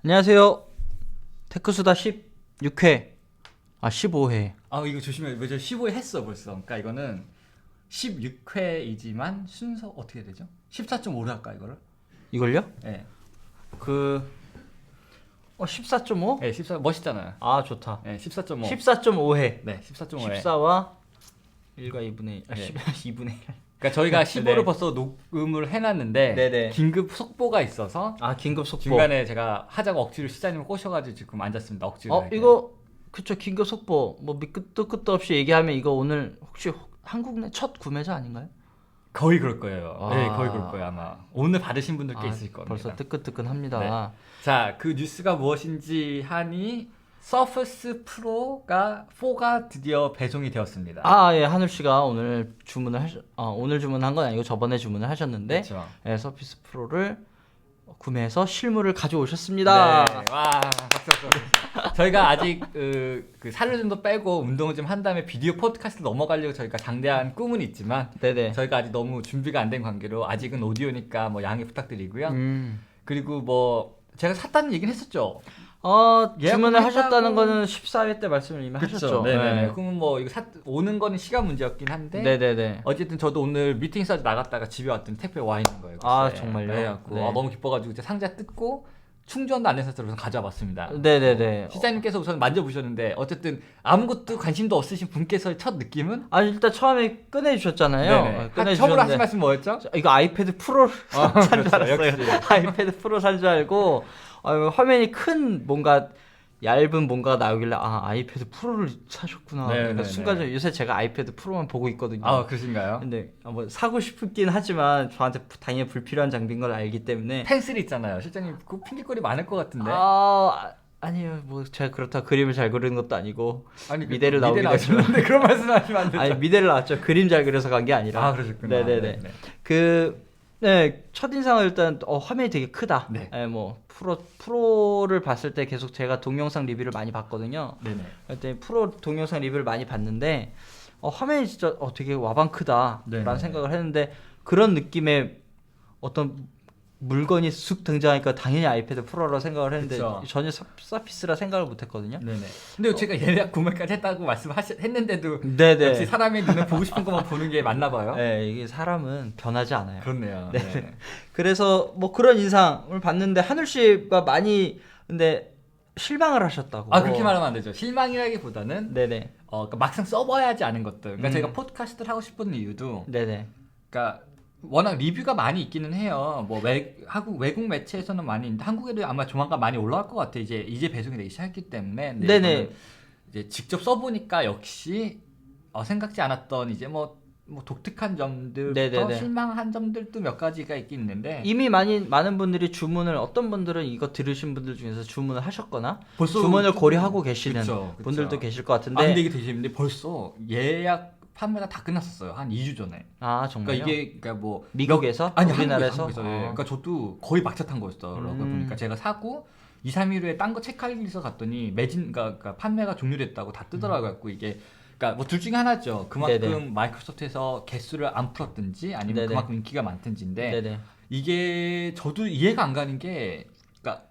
안녕하세요. 테크수다 16회. 15회. 이거 조심해. 왜 저 15회 했어 벌써. 그러니까 이거는 16회이지만 순서 어떻게 해야 되죠? 14.5로 할까 이거를? 이걸요? 네. 14.5? 네, 14 멋있잖아요. 좋다. 네, 14.5. 14.5회. 네, 14.5회. 14와 1과 2분의 1. 네. 2분의 1. 그러니까 저희가 15를 네. 벌써 녹음을 해놨는데 네네. 긴급 속보가 있어서 긴급 속보. 중간에 제가 하자고 억지로 시장님을 꼬셔가지고 지금 앉았습니다. 억지로. 이거 그쵸, 긴급 속보. 뭐 밑도 끝도 없이 얘기하면 이거 오늘 혹시 한국 내 첫 구매자 아닌가요? 거의 그럴 거예요. 네, 아. 거의 그럴 거예요 아마. 오늘 받으신 분들 꽤 있을 겁니다. 벌써 뜨끈뜨끈합니다. 네. 자, 그 뉴스가 무엇인지 하니 서퍼스 프로가 4가 드디어 배송이 되었습니다. 예, 하늘 씨가 오늘 오늘 주문한 건 아니고 저번에 주문을 하셨는데, 그렇죠. 예, 서피스 프로를 구매해서 실물을 가져오셨습니다. 네. 와, 박수. 저희가 아직 그 살을 좀 더 빼고 운동을 좀 한 다음에 비디오 팟캐스트 넘어가려고 저희가 장대한 꿈은 있지만 네네. 저희가 아직 너무 준비가 안 된 관계로 아직은 오디오니까 뭐 양해 부탁드리고요. 음. 그리고 뭐 제가 샀다는 얘기는 했었죠. 주문을 예약은 하셨다는 했다고- 거는 14회 때 말씀을 이미 하셨죠. 네네네. 네. 그러면 뭐 이거 오는 거는 시간 문제였긴 한데 네네네. 어쨌든 저도 오늘 미팅 있어서 나갔다가 집에 왔더니 택배 와 있는 거예요. 글쎄. 정말요? 그래갖고 네. 너무 기뻐가지고 이제 상자 뜯고 충전도 안 해서 우선 가져와 봤습니다. 네네네. 시장님께서 우선 만져보셨는데 어쨌든 아무것도 관심도 없으신 분께서의 첫 느낌은 일단 처음에 꺼내주셨잖아요. 처음으로 하신 말씀 뭐였죠? 이거 아이패드 프로 산 줄 그렇죠. 알았어요. 역시. 아이패드 프로 산 줄 알고 화면이 큰 뭔가 얇은 뭔가 나오길래 아이패드 프로를 사셨구나. 네, 그러니까 네, 순간적으로 네. 요새 제가 아이패드 프로만 보고 있거든요. 그러신가요? 근데 뭐 사고 싶긴 하지만 저한테 당연히 불필요한 장비인 걸 알기 때문에 펜슬 있잖아요. 실장님 그 핑계거리 많을 것 같은데. 아니요, 뭐 제가 그렇다 그림을 잘 그리는 것도 아니고 아니 미대를 나오긴 나오셨는데 그런 말씀하시면 안 되죠. 미대를 나왔죠. 그림 잘 그려서 간 게 아니라. 그러셨구나. 네네네. 첫인상은 일단 화면이 되게 크다. 네. 뭐 프로를 봤을 때 계속 제가 동영상 리뷰를 많이 봤거든요. 네네. 그때 프로 동영상 리뷰를 많이 봤는데 화면이 진짜 되게 와방 크다라는 네네. 생각을 했는데 그런 느낌의 어떤 물건이 쑥 등장하니까 당연히 아이패드 프로라 생각을 했는데 그쵸. 전혀 서피스라 생각을 못했거든요. 네네. 근데 제가 예약 구매까지 했다고 말씀했는데도 네네. 역시 사람의 눈은 보고 싶은 것만 보는 게 맞나 봐요. 네, 이게 사람은 변하지 않아요. 그렇네요. 네. 네. 그래서 뭐 그런 인상을 봤는데 하늘 씨가 많이 근데 실망을 하셨다고. 그렇게 말하면 안 되죠. 실망이라기보다는 네네. 그러니까 막상 써봐야지 아는 것들. 그러니까 음. 제가 팟캐스트를 하고 싶은 이유도 네네. 그러니까 워낙 리뷰가 많이 있기는 해요. 뭐 외국 매체에서는 많이 있는데 한국에도 아마 조만간 많이 올라갈 것 같아요. 이제 배송이 되기 시작했기 때문에. 근데 네네. 이거는 이제 직접 써보니까 역시 생각지 않았던 이제 뭐 독특한 점들부터 네네네. 실망한 점들도 몇 가지가 있긴 있는데 이미 많은 분들이 주문을 어떤 분들은 이거 들으신 분들 중에서 주문을 하셨거나 벌써 주문을 고려하고 계시는 그쵸. 분들도 계실 것 같은데. 근데 이게 되게 재밌는데 벌써 예약 판매가 다 끝났었어요. 한 2주 전에. 정말요? 그러니까 뭐 미국에서? 아니 우리나라에서? 한국에서. 예. 그러니까 저도 거의 막차 탄 거였더라고요. 보니까 제가 사고 2, 3일 후에 딴 거 체크하기 위해서 갔더니 그러니까 판매가 종료됐다고 다 뜨더라고요. 갖고 이게 그러니까 뭐 둘 중에 하나죠. 그만큼 네네. 마이크로소프트에서 개수를 안 풀었든지 아니면 네네. 그만큼 인기가 많든지인데 네네. 이게 저도 이해가 안 가는 게 그러니까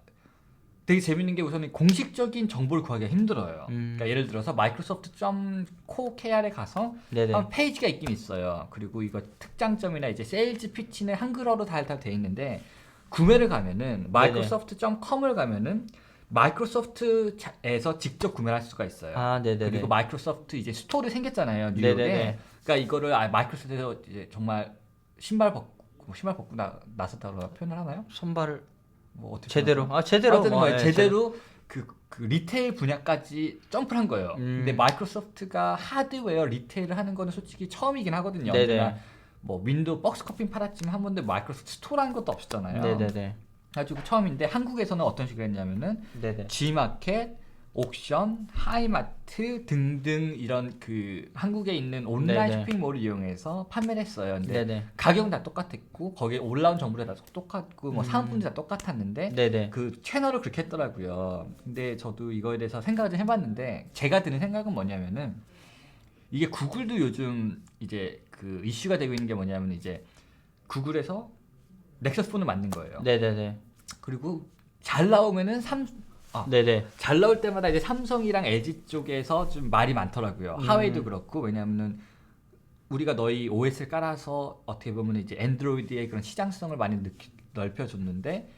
되게 재밌는 게 우선은 공식적인 정보를 구하기가 힘들어요. 그러니까 예를 들어서 microsoft.co.kr에 가서 네네. 한 페이지가 있긴 있어요. 그리고 이거 특장점이나 이제 세일즈 피치는 한글어로 다 돼 있는데 구매를 가면은 microsoft.com을 가면은 마이크로소프트에서 직접 구매할 수가 있어요. 네네네. 그리고 마이크로소프트 이제 스토어도 생겼잖아요, 뉴욕에. 네네네. 그러니까 이거를 마이크로소프트에서 이제 정말 신발 벗고 나섰다고 표현을 하나요? 손발을 뭐 어떻게 제대로. 표현하죠? 제대로. 어쨌든 뭐 예, 제대로 그 리테일 분야까지 점프를 한 거예요. 음. 근데 마이크로소프트가 하드웨어 리테일을 하는 거는 솔직히 처음이긴 하거든요. 네네. 언제나 뭐 윈도우 박스커피 팔았지만 한 번도 마이크로소프트 스토어라는 것도 없었잖아요. 네네네. 그래가지고 처음인데 한국에서는 어떤 식으로 했냐면은 네네. G마켓, 옥션, 하이마트 등등 이런 그 한국에 있는 온라인 네네. 쇼핑몰을 이용해서 판매를 했어요. 근데 네네. 가격은 다 똑같았고 거기에 올라온 정보들 다 똑같고 뭐 사은품도 다 똑같았는데 네네. 그 채널을 그렇게 했더라고요. 근데 저도 이거에 대해서 생각을 좀 해봤는데 제가 드는 생각은 뭐냐면은 이게 구글도 요즘 이제 그 이슈가 되고 있는 게 뭐냐면 이제 구글에서 넥서스 폰을 만든 거예요. 네네네. 그리고 잘 나오면은 네네. 잘 나올 때마다 이제 삼성이랑 LG 쪽에서 좀 말이 많더라고요. 하웨이도 그렇고 왜냐하면은 우리가 너희 OS를 깔아서 어떻게 보면 이제 안드로이드의 그런 시장성을 많이 넓혀줬는데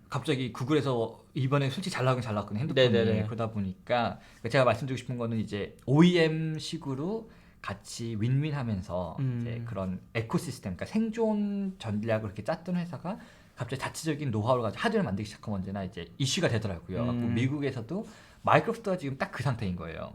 갑자기 구글에서 이번에 솔직히 잘 나오긴 잘 나왔거든요. 핸드폰이. 네네네. 그러다 보니까 제가 말씀드리고 싶은 거는 이제 OEM식으로 같이 윈윈하면서 이제 그런 에코시스템, 그러니까 생존 전략을 그렇게 짰던 회사가 갑자기 자체적인 노하우를 가지고 하드웨어를 만들기 시작하면 언제나 이제 이슈가 되더라고요. 미국에서도 마이크로소프트가 지금 딱 그 상태인 거예요.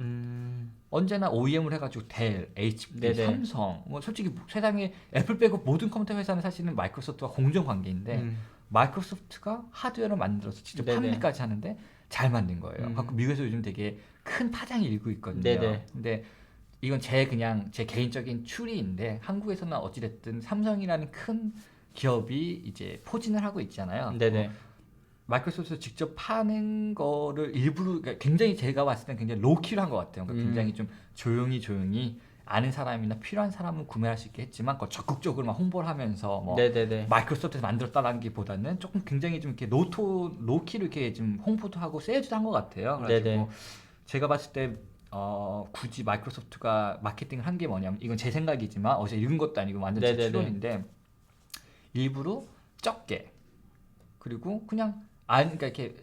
언제나 OEM을 해가지고 델, HP, 네네. 삼성, 뭐 솔직히 세상에 애플 빼고 모든 컴퓨터 회사는 사실은 마이크로소프트와 공정 관계인데 마이크로소프트가 하드웨어를 만들어서 직접 네네. 판매까지 하는데 잘 만든 거예요. 그래서 미국에서 요즘 되게 큰 파장이 일고 있거든요. 네네. 근데 이건 제 개인적인 추리인데 한국에서는 어찌됐든 삼성이라는 큰 기업이 이제 포진을 하고 있잖아요. 네네. 마이크로소프트 직접 파는 거를 일부러 그러니까 굉장히 제가 봤을 땐 굉장히 로키로 한 것 같아요. 그러니까 굉장히 좀 조용히 아는 사람이나 필요한 사람은 구매할 수 있게 했지만 그걸 적극적으로 막 홍보를 하면서 뭐 네네네. 마이크로소프트에서 만들었다라는 게보다는 조금 굉장히 좀 이렇게 로키로 이렇게 좀 홍보도 하고 세일즈도 한 것 같아요. 그래가지고 네네. 제가 봤을 때 굳이 마이크로소프트가 마케팅을 한 게 뭐냐면 이건 제 생각이지만 어제 읽은 것도 아니고 완전 제 네네네. 추론인데 일부러 적게 그리고 그냥 그러니까 이렇게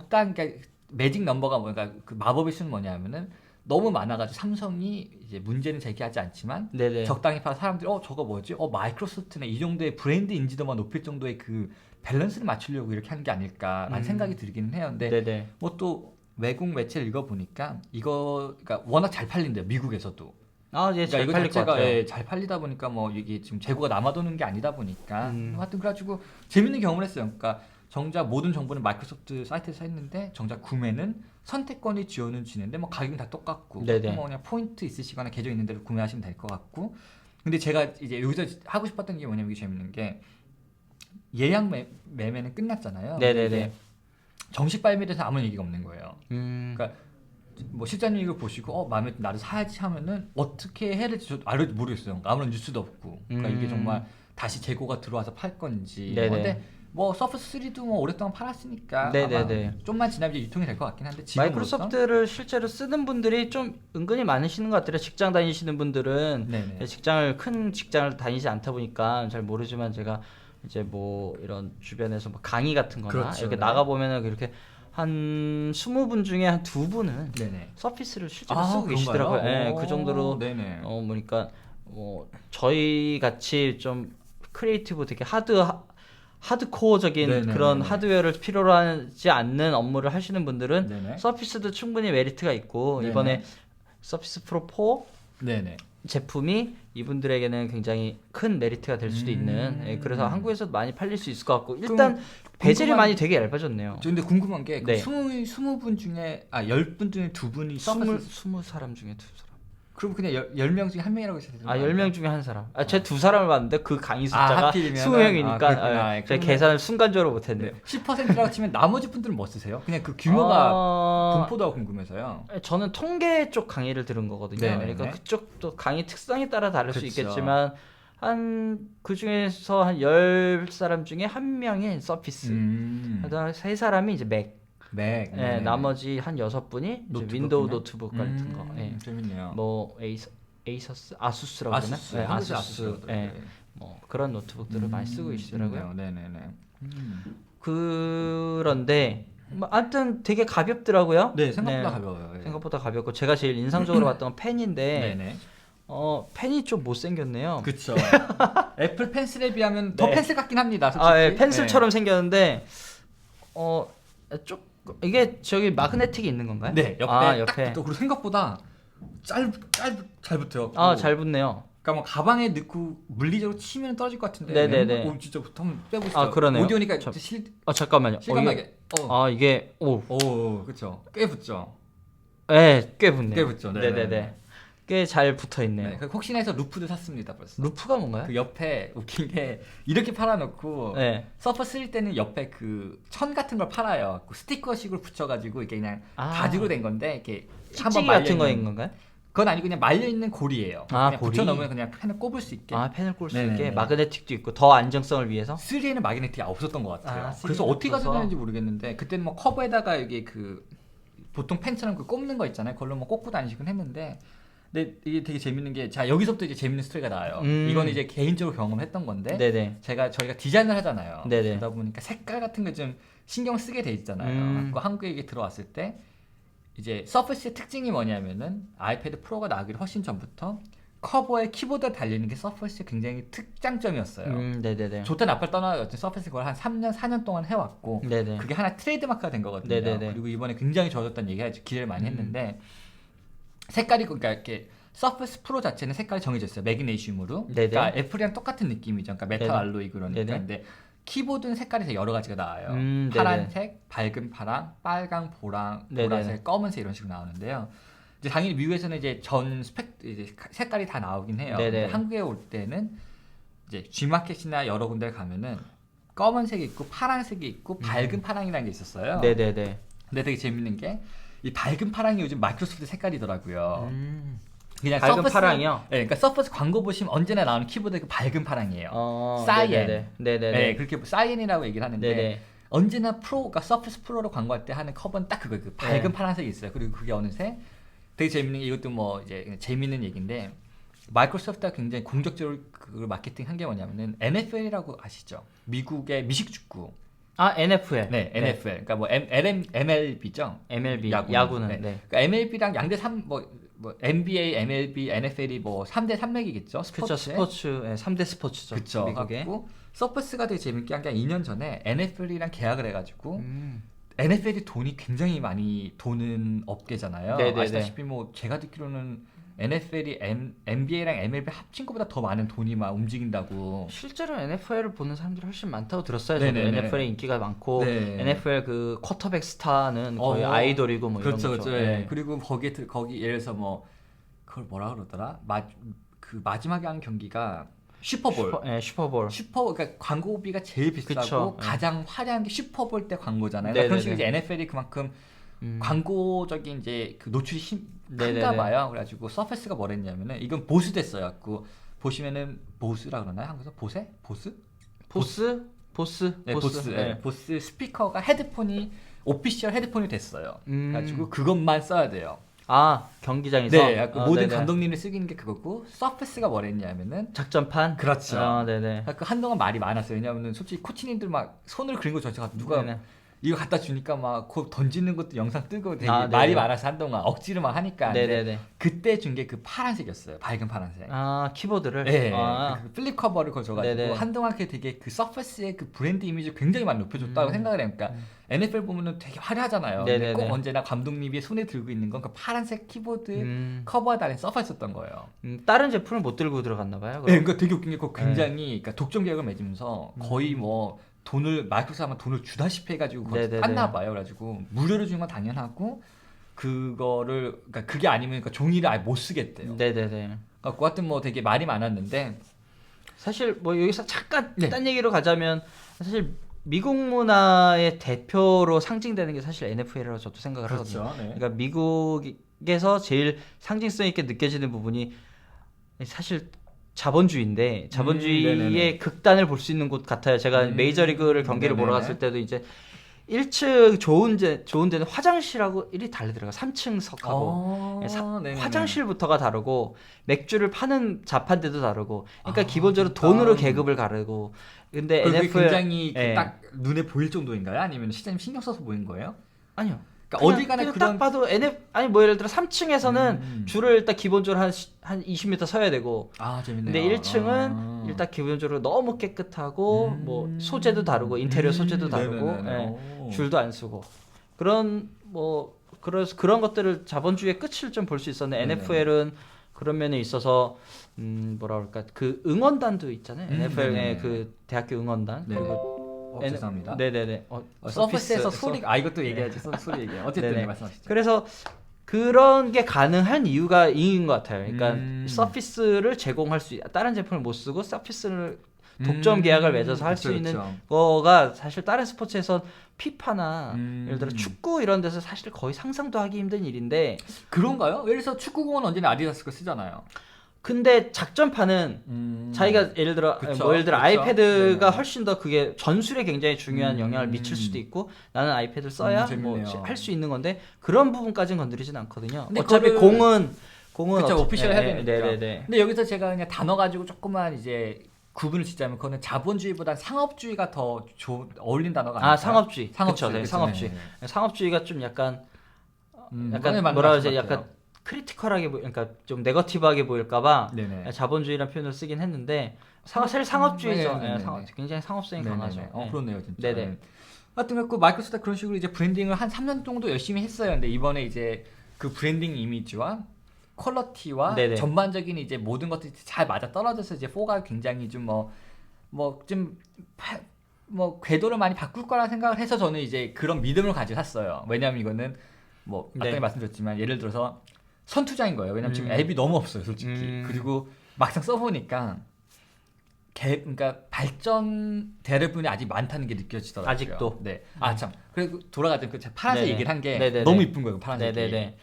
그러니까 매직 넘버가 뭐가 그 마법의 수는 뭐냐면은 너무 많아가지고 삼성이 이제 문제는 제기하지 않지만 네네. 적당히 팔아 사람들이 저거 뭐지? 마이크로소프트네 이 정도의 브랜드 인지도만 높일 정도의 그 밸런스를 맞추려고 이렇게 하는 게 아닐까라는 생각이 들기는 해요. 근데 네네. 뭐 또 외국 매체를 읽어보니까 이거 그러니까 워낙 잘 팔린대요 미국에서도. 아, 예, 그러니까 잘 이거 팔릴 것 자체가 같아요. 잘 팔리다 보니까 뭐 이게 지금 재고가 남아도는 게 아니다 보니까 하여튼 그래가지고 재밌는 경험을 했어요. 그러니까 정작 모든 정보는 마이크로소프트 사이트에서 했는데 정작 구매는 선택권이 지원은 주는데 뭐 가격은 다 똑같고 네네. 뭐 그냥 포인트 있으시거나 계정 있는 대로 구매하시면 될 것 같고 근데 제가 이제 여기서 하고 싶었던 게 뭐냐면 이게 재밌는 게 예약 매매는 끝났잖아요. 네네네. 근데 이게 정식 발매에 대해서 아무 얘기가 없는 거예요. 그러니까 뭐 실장님 이걸 보시고 마음에 든 나를 사야지 하면은 어떻게 해야 될지 저도 모르겠어요. 아무런 뉴스도 없고. 그러니까 이게 정말 다시 재고가 들어와서 팔 건지. 네네. 근데 뭐 서퍼스 3도 뭐 오랫동안 팔았으니까 네네네. 아마 좀만 지나면 이제 유통이 될 것 같긴 한데 지금으로선 마이크로소프트를 실제로 쓰는 분들이 좀 은근히 많으시는 것 같아요. 직장 다니시는 분들은 네네. 큰 직장을 다니지 않다 보니까 잘 모르지만 제가 이제 뭐 이런 주변에서 뭐 강의 같은 거나 그렇죠. 이렇게 네. 나가 보면은 그렇게 한 20분 중에 한 2분은 네네. 서피스를 실제로 아, 쓰고 그런가요? 계시더라고요. 예, 그 오, 정도로 네네. 보니까 뭐 저희 같이 좀 크리에이티브 되게 하드코어적인 네네네네. 그런 하드웨어를 필요로 하지 않는 업무를 하시는 분들은 네네. 서피스도 충분히 메리트가 있고 네네. 이번에 서피스 프로 4 네네. 제품이 이분들에게는 굉장히 큰 메리트가 될 수도 있는 그래서 한국에서도 많이 팔릴 수 있을 것 같고 일단 베젤이 많이 되게 얇아졌네요. 저 근데 궁금한 게 네. 20분 중에 10분 중에 2분이 서퍼스 20사람 중에 2사람. 그럼 그냥 10명 중에 1명이라고 하셔야 되는 거예요? 10명 중에 1사람. 제 2사람을 봤는데 그 강의 숫자가 하필이면은? 20명이니까 그렇구나. 제가 그러면- 계산을 순간적으로 못했네요. 10%라고 치면 나머지 분들은 뭐 쓰세요? 그냥 그 규모가 분포도가 궁금해서요. 저는 통계 쪽 강의를 들은 거거든요. 네네네. 그러니까 그쪽도 강의 특성에 따라 다를 수 그쵸. 있겠지만 그 중에서 한 10사람 중에 1명이 서피스. 그다음 3사람이 이제 맥. 네네네. 나머지 한 6분이 노트북이네? 윈도우 노트북 같은 거. 재밌네요. 뭐 에이서스, 아수스라고 하나? 아수스. 아수스. 아수스. 뭐 그런 노트북들을 많이 쓰고 계시더라고요. 네네네. 그런데 뭐 하여튼 되게 가볍더라고요. 네, 생각보다 가벼워요. 예. 생각보다 가볍고 제가 제일 인상적으로 봤던 건 펜인데 네네. 펜이 좀 못생겼네요. 그쵸. 애플 펜슬에 비하면 더 네. 펜슬 같긴 합니다. 솔직히. 예, 펜슬처럼 생겼는데 좀 이게 저기 마그네틱이 있는 건가요? 네, 옆에 딱 옆에. 붙어. 그리고 생각보다 잘 붙어요. 잘 붙네요. 그러니까 뭐 가방에 넣고 물리적으로 치면 떨어질 것 같은데. 네네네. 오, 진짜 한번 빼보시죠. 그러네요. 오디오니까 저- 잠깐만요. 실감나게. 이게 그렇죠. 꽤 붙죠. 꽤 붙네요. 꽤 붙죠. 네네네. 꽤 잘 붙어 있네요. 네, 혹시나 해서 루프도 샀습니다 벌써. 루프가 뭔가요? 그 옆에 웃긴 게 이렇게 팔아놓고 네. 서퍼 쓸 때는 옆에 그 천 같은 걸 팔아요. 그 스티커식으로 붙여가지고 이게 그냥 가죽으로 된 건데 이렇게 찍찍이 같은 거인 건가요? 그건 아니고 그냥 말려 있는 고리예요. 아, 그냥 고리? 붙여 넣으면 그냥 펜을 꼽을 수 있게. 아, 펜을 꽂을 수 네네네. 있게 마그네틱도 있고 더 안정성을 위해서. 3에는 마그네틱이 없었던 것 같아요. 아, 그래서 3D는 어떻게 없어서. 가져다는지 모르겠는데 그때는 뭐 커버에다가 이게 그 보통 펜처럼 그 꼽는 거 있잖아요. 그걸로 뭐 꽂고 다니시곤 했는데, 근데 이게 되게 재밌는 게, 자 여기서부터 이제 재밌는 스토리가 나와요. 이건 이제 개인적으로 경험했던 건데, 네네. 저희가 디자인을 하잖아요. 네네. 그러다 보니까 색깔 같은 거 좀 신경 쓰게 돼 있잖아요. 그 한국에 이게 들어왔을 때 이제 서피스의 특징이 뭐냐면은 아이패드 프로가 나오기 훨씬 전부터 커버에 키보드가 달리는 게 서피스의 굉장히 특장점이었어요. 네네네. 좋다 나빠를 떠나서 어쨌든 서피스 그걸 한 3년 4년 동안 해왔고, 네네. 그게 하나 트레이드마크가 된 거거든요. 네네네. 그리고 이번에 굉장히 좋아졌다는 얘기가 기대를 많이 했는데, 색깔이 그러니까 이렇게 서피스 프로 자체는 색깔이 정해져 있어요. 매그네슘으로. 네네. 그러니까 애플이랑 똑같은 느낌이죠. 그러니까 메탈 네네. 알로이 그러니까. 네네. 근데 키보드는 색깔이 여러 가지가 나와요. 네네. 파란색, 밝은 파랑, 빨강, 네네. 보라색, 검은색 이런 식으로 나오는데요. 이제 당연히 미국에서는 이제 전 스펙 이제 색깔이 다 나오긴 해요. 네네. 근데 한국에 올 때는 이제 G마켓이나 여러 군데 가면은 검은색이 있고 파란색이 있고 밝은 파랑이라는 게 있었어요. 네네네. 근데 되게 재밌는 게 이 밝은 파랑이 요즘 마이크로소프트 색깔이더라고요. 그냥 밝은 서퍼스, 파랑이요? 네, 그러니까 서퍼스 광고 보시면 언제나 나오는 키보드 그 밝은 파랑이에요. 사이엔. 네네네. 네네네. 네, 그렇게 사이엔이라고 얘기를 하는데 네네. 언제나 그러니까 서퍼스 프로로 광고할 때 하는 커버는 딱 그거 그 밝은 네. 파란색이 있어요. 그리고 그게 어느새 되게 재밌는 게 이것도 뭐 이제 재밌는 얘기인데 마이크로소프트가 굉장히 공격적으로 그걸 마케팅한 게 뭐냐면은 NFL이라고 아시죠? 미국의 미식 축구. 아, NFL. 네, NFL. 그러니까 뭐 MLB죠. MLB. 야구는. 야구는. 네. 네. 그러니까 MLB랑 양대 3 뭐 NBA, MLB, NFL이 뭐 3대 산맥이겠죠. 그렇죠. 스포츠에. 스포츠. 네, 3대 스포츠죠. 그쵸. 미국에. 갖고 서퍼스가 되게 재밌게 한 게 2년 전에 NFL이랑 계약을 해가지고 음. NFL이 돈이 굉장히 많이 도는 업계잖아요. 네네네. 아시다시피 뭐 제가 듣기로는 NFL이 NBA랑 MLB 합친 것보다 더 많은 돈이 막 움직인다고. 실제로 NFL을 보는 사람들이 훨씬 많다고 들었어요. 저도 네네네. NFL에 인기가 많고 네. NFL 그 쿼터백 스타는 거의 어, 아이돌이고 뭐 그렇죠, 이런 거죠. 그렇죠. 예. 네. 그리고 거기 예를 들어서 뭐 그걸 뭐라 그러더라? 그 마지막에 한 경기가 슈퍼볼. 슈퍼볼. 그러니까 광고비가 제일 비싸고 그쵸, 가장 화려한 게 슈퍼볼 때 광고잖아요. 네네네. 그런 식으로 이제 NFL이 그만큼 광고적인 이제 그 노출이 큰가 네네네. 봐요. 그래가지고 서페스가 뭐랬냐면은 이건 보스 됐어요. 그 보시면은 보스라 그러나요? 한국에서 보세? 보스? 보스. 네, 보스. 네. 보스 스피커가 헤드폰이 오피셜 헤드폰이 됐어요. 그래가지고 그것만 써야 돼요. 아, 경기장에서. 네, 모든 네네. 감독님이 쓰기는 게 그거고 서페스가 뭐랬냐면은 작전판. 그렇죠. 네네. 그 한동안 말이 많았어요. 왜냐하면 솔직히 코치님들 막 손을 그린 거 자체가 누가 네네. 이거 갖다 주니까 막 곧 던지는 것도 영상 뜨고 되게 아, 말이 네네. 많아서 한동안 억지로 막 하니까. 근데 네네네. 그때 준 게 그 파란색이었어요. 밝은 파란색. 아, 키보드를. 네, 아. 그 플립 커버를 거줘가지고 네네. 한동안 그게 되게 그 서페스의 그 브랜드 이미지를 굉장히 많이 높여줬다고 생각을 해요. 그러니까 NFL 보면은 되게 화려하잖아요. 근데 네네네. 꼭 언제나 감독님이 손에 들고 있는 건 그 파란색 키보드 음. 커버에 달린 서페스였던 거예요. 다른 제품을 못 들고 들어갔나 봐요. 네, 그럼. 그러니까 되게 웃긴 게 그거 굉장히 그러니까 독점 계약을 맺으면서 거의 뭐 돈을 마이크로소프트가 돈을 주다시피 해가지고 그걸 네네네. 땄나 봐요. 그래가지고 무료로 주는 건 당연하고 그거를 그러니까 그게 아니면 그러니까 종이를 아예 못 쓰겠대요. 네네네. 그러니까 그 같은 뭐 되게 말이 많았는데 사실 뭐 여기서 잠깐 네. 딴 얘기로 가자면 사실 미국 문화의 대표로 상징되는 게 사실 NFL이라고 저도 생각을 하거든요. 네. 그러니까 미국에서 제일 상징성 있게 느껴지는 부분이 사실 자본주의인데 자본주의의 네네네. 극단을 볼 수 있는 곳 같아요. 제가 메이저리그를 경기를 보러 네네네. 갔을 때도 이제 1층 좋은 데는 화장실하고 일이 다르더라고요. 3층석하고 네네네. 화장실부터가 다르고 맥주를 파는 자판대도 다르고 그러니까 아, 기본적으로 진짜. 돈으로 계급을 가르고 근데 그게 NFL 굉장히 예. 딱 눈에 보일 정도인가요? 아니면 시장님 신경 써서 보인 거예요? 아니요. 그러니까 어디 가나 그냥 그런 딱 봐도 아니 뭐 예를 들어 3층에서는 줄을 일단 기본적으로 한 20m 서야 되고 재밌네요. 근데 1층은 일단 기본적으로 너무 깨끗하고 뭐 소재도 다르고 인테리어 소재도 다르고 네네네네. 예, 줄도 안 쓰고 그런 뭐 그래서 그런 것들을 자본주의의 끝을 좀 볼 수 있었는데 네네. NFL은 그런 면에 있어서 뭐라 그럴까 그 응원단도 있잖아요. NFL의 네네네. 그 대학교 응원단 네네. 그리고 죄송합니다. 네네네. 서피스에서 소리가 이것도 얘기하지 소리 얘기. 어쨌든 네네. 말씀하시죠. 그래서 그런 게 가능한 이유가 이인 것 같아요. 그러니까 서피스를 제공할 수 다른 제품을 못 쓰고 서피스를 독점 계약을 맺어서 할 수 있는 거가 사실 다른 스포츠에선 피파나 예를 들어 축구 이런 데서 사실 거의 상상도 하기 힘든 일인데 그런가요? 예를 들어서 축구공은 언제나 아디다스 거 쓰잖아요. 근데 작전판은 자기가 예를 들어 그쵸, 뭐 예를 들어 그쵸. 아이패드가 네네. 훨씬 더 그게 전술에 굉장히 중요한 영향을 미칠 수도 있고 나는 아이패드를 써야 뭐 재밌네요. 할 수 있는 건데 그런 부분까지는 건드리진 않거든요. 근데 어차피 그거를- 공은 그쵸, 오피셜 해야 되니까. 네네네. 근데 여기서 제가 그냥 단어 가지고 조금만 이제 구분을 짓자면 그거는 자본주의보다 상업주의가 더 어울린 단어가 아닐까요? 상업주의. 상업주의. 그쵸, 네, 그쵸, 상업주의. 네. 상업주의가 좀 약간 그거는 맞는 뭐라 것 그러지? 같아요. 약간 크리티컬하게 그러니까 좀 네거티브하게 보일까봐 네네. 자본주의라는 표현을 쓰긴 했는데 사실 상업주의죠. 네네네. 굉장히 상업성이 네네네. 강하죠. 네. 그렇네요, 진짜. 네네. 하여튼 그렇고 마이크로소프트가 그런 식으로 이제 브랜딩을 한 3년 정도 열심히 했어요. 근데 이번에 이제 그 브랜딩 이미지와 퀄러티와 네네. 전반적인 이제 모든 것들이 잘 맞아 떨어져서 이제 4가 굉장히 좀 궤도를 많이 바꿀 거라 생각을 해서 저는 이제 그런 믿음을 가지고 샀어요. 왜냐면 이거는 뭐 아까 네. 말씀드렸지만 예를 들어서 선투자인 거예요. 왜냐면 지금 앱이 너무 없어요, 솔직히. 그리고 막상 써보니까 그러니까 발전될 부분이 아직 많다는 게 느껴지더라고요. 아직도? 네. 아 참. 그리고 돌아가자면 그 파란색 네네. 얘기를 한 게 네네네. 너무 이쁜 거예요, 파란색이. 네네네.